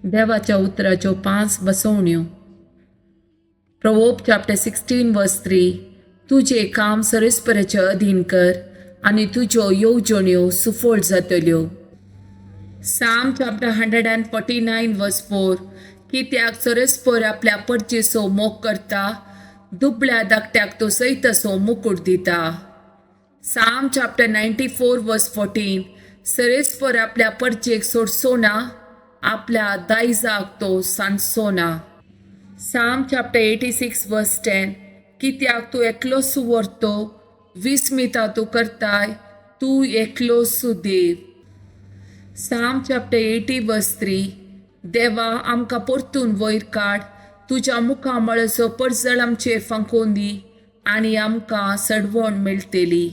देवाच्या उतराच्यो 5 बसवण्यो. Proverb chapter 16 वर्स 3. तुझे काम सरस्पराचे अधीन कर आणि तुज्यो येवजण्यो सुफोळ जातल्यो. साम चॅप्टर 149 वर्स 4. कित्याक सरस्पर आपल्या परचेसो मोग करता, दुबळ्या धाकट्याक तो सैतसो मुकुट दिता. साम चॅप्टर 94 वर्स 14. सरस्पर आपल्या परचेक सोडसो ना, आपल्या दायजाक तो सांडसो ना. साम चॅप्टर 86 वर्स 10. कित्याक तू एकलोच सुवरतो, विस्मिता तू करताय, तू एकलोच देव. साम चॅप्टर 80 वर्स 3. देवा आमकां परतून वयर काड, तुज्या मुखामळाचो पडझड आमचेर फांकोवन दी आनी आमकां सडवण मेळटली.